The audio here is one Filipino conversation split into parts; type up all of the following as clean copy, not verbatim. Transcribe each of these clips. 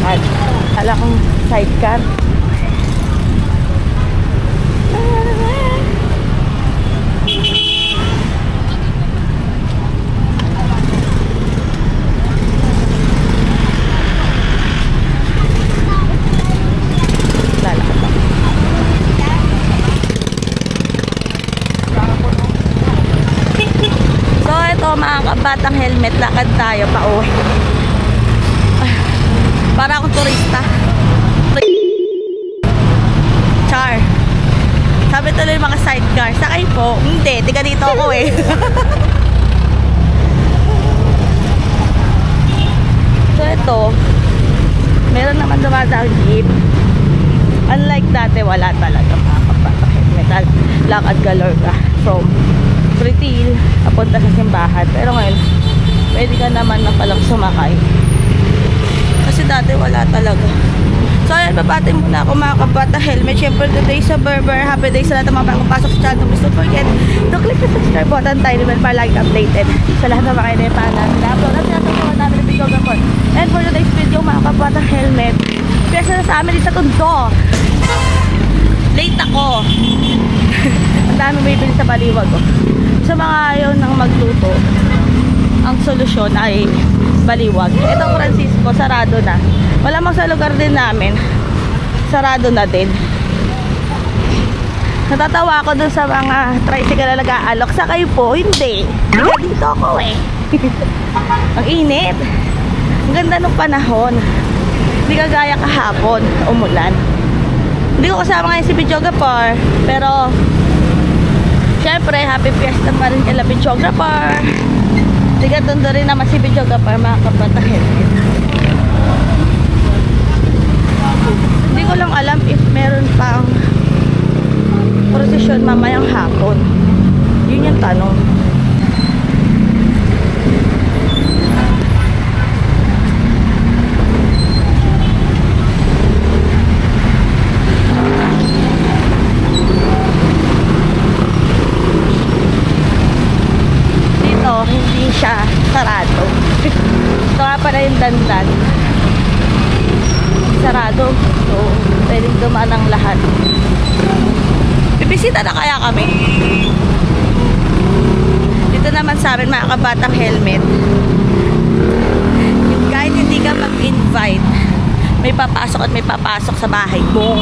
lakad. Hala kong sidecar. Mga kabatang helmet, lakad tayo pa uwi. Para akong turista. Char. Sabi tuloy mga sidecar. Sakay po. Hindi, tiga dito ako eh. So ito, meron naman dumadaan jeep. Unlike dati, wala talaga mga kabatang helmet. Lakad galore ka from Pretil, papunta sa simbahan. Pero ngayon, pwede ka naman na palang sumakay. Kasi dati wala talaga. So ayan, babatin muna ako mga kabata helmet. Siyempre, today sa Berber. Happy day sa lahat ng mga bagong pasok sa channel. Please don't forget to click the subscribe button, tiny bell para like updated sa lahat ng mga kainepan natin. Na-upload at sinasagawa namin ng video gapon. And for today's video mga kabata helmet, piyesa na sa amin din sa Tondo. Late ako. Ang dami may bili sa Baliwag oh. Sa mga ayaw nang magluto, ang solusyon ay Baliwag. Ito Francisco, sarado na. Malamang sa lugar din namin, sarado na din. Natatawa ako dun sa mga tricycle na nag-aalok. Sakay po, hindi. Dito ako eh. Ang init. Ang ganda ng panahon. Hindi kagaya kahapon, umulan. Hindi ko kasama ngayon si videographer, pero siyempre, happy fiesta pa rin kay videographer. Tiga-tondo rin naman si videographer, mga kapatahin. Hindi ko lang alam if meron pang prosesyon mamayang hapon. Yun yung tanong. Hindi siya sarado. Ito nga pala yung dandan. Sarado. So, pwedeng dumaan ang lahat. Bibisita na kaya kami. Dito naman sa amin mga kabatang helmet. Kahit hindi ka mag-invite, may papasok at may papasok sa bahay mo.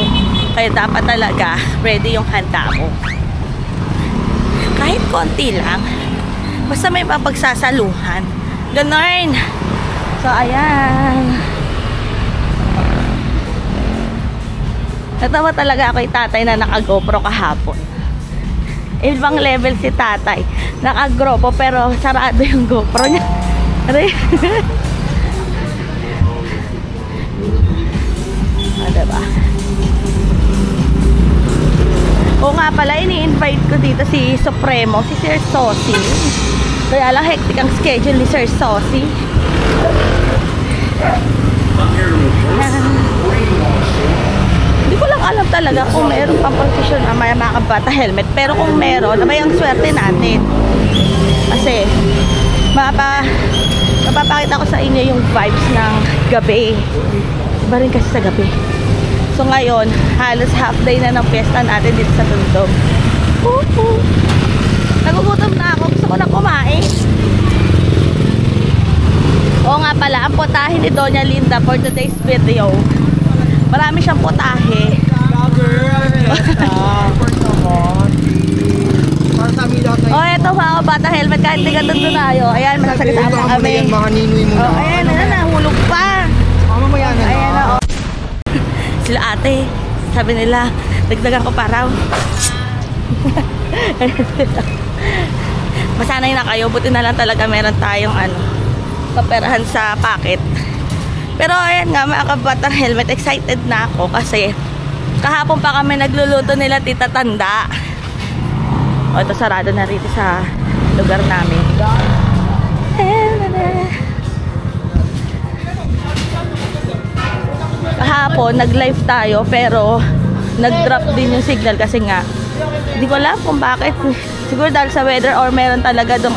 Kaya dapat talaga ready yung handa mo. Kahit konti lang. Basta may papagsasaluhan. Ganon. So, ayan. Natawa talaga ako yung tatay na naka-GoPro kahapon. Ibang level si tatay. Naka-GoPro pero sarado yung GoPro niya. Diba? O nga pala, ini-invite ko dito si Supremo, si Sir Sosi. Kaya lang hectic ang schedule ni Sir Sosi. Hindi ko lang alam talaga kung meron pang posisyon na may mga kabata helmet. Pero kung meron, abay ang swerte natin. Kasi, mapapakita ko sa inyo yung vibes ng gabi. Iba rin kasi sa gabi. So ngayon, halos half day na ng fiesta natin dito sa Tondo. Nagugutom na ako. Gusto ko na kumain. Oo nga pala, ang potahe ni Doña Linda for today's video. Marami siyang potahe. Oh, eto mga bata helmet. Kahit di ka doon tayo. Ayan, masasagasama kami. Oh, ayan, nahulog pa. Ayan na, oh. Sila ate, sabi nila, dagdagan ko pa raw. Masanay na kayo, buti na lang talaga meron tayong paperahan sa packet. Pero ayan nga mga kabatang helmet, excited na ako kasi kahapon pa kami nagluluto nila Tita Tanda. O ito, sarado na rito sa lugar namin. Kahapon nag-live tayo pero nag-drop din yung signal kasi nga hindi ko alam kung bakit. Siguro dahil sa weather or meron talaga dong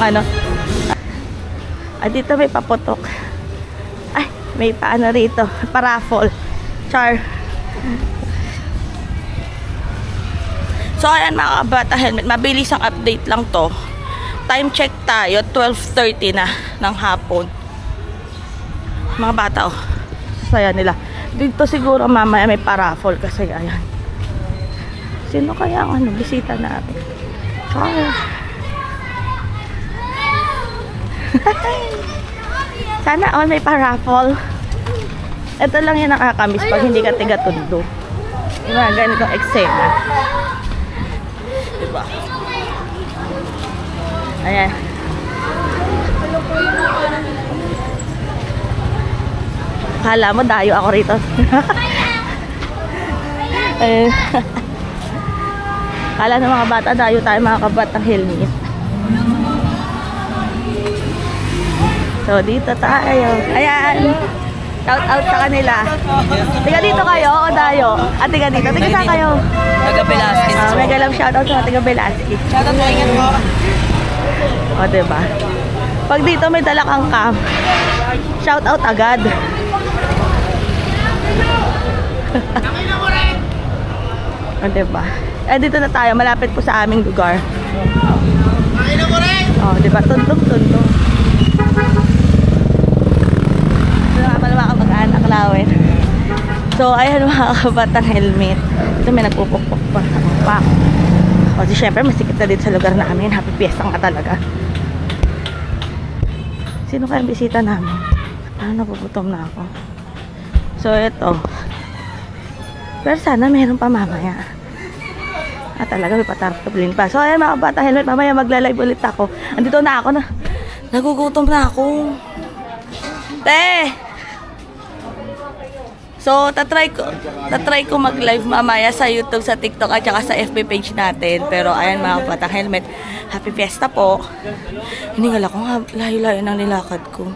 dito may paputok. Ay, May paano rito, paraffle. Char. So ayan mga kabata helmet, mabilis ang update lang to. Time check tayo, 12:30 na ng hapon. Mga bata oh, saya nila. Dito siguro mamaya may paraffle kasi ayan. Sino kaya ang bisita natin? Char. Sana all may paraffle. Ito lang yung nakakamiss pag hindi ka tiga-tundo. Yung mga ganitong eksena. Diba? Ayan. Kala mo dayo ako rito. Ayan. Kala ng mga bata dayo tayo mga kabatang helmet. So dito tayo. Ayan. Shout out sa kanila. Tiga dito kayo o dayo? At tiga dito. Tiga saan kayo? Taga Velasquez. Mega love shout out sa tiga Velasquez. Shout out po, ingat po. O diba? Pag dito may dala kang cam, shout out agad. O diba? Eh dito na tayo. Malapit po sa aming lugar. O diba? Tundong-tundong. Lawin. So, ayan mga kabatang helmet. Ito may nagpupukpok pa. O, di syempre, masikip na dito sa lugar namin. Happy Fiesta ka talaga. Sino kaya bisita namin? Napuputom na ako. So, ito. Pero sana meron pa mamaya. Talaga, may patartublin pa. So, ayan mga kabatang helmet. Mamaya magla-live ulit ako. Andito na ako na. Nagugutom na ako. So, tatry ko mag-live mamaya sa YouTube, sa TikTok, at saka sa FB page natin. Pero, ayan mga kabatang helmet, Happy Fiesta po. Hiningal ako nga, layo-layo ng nilakad ko.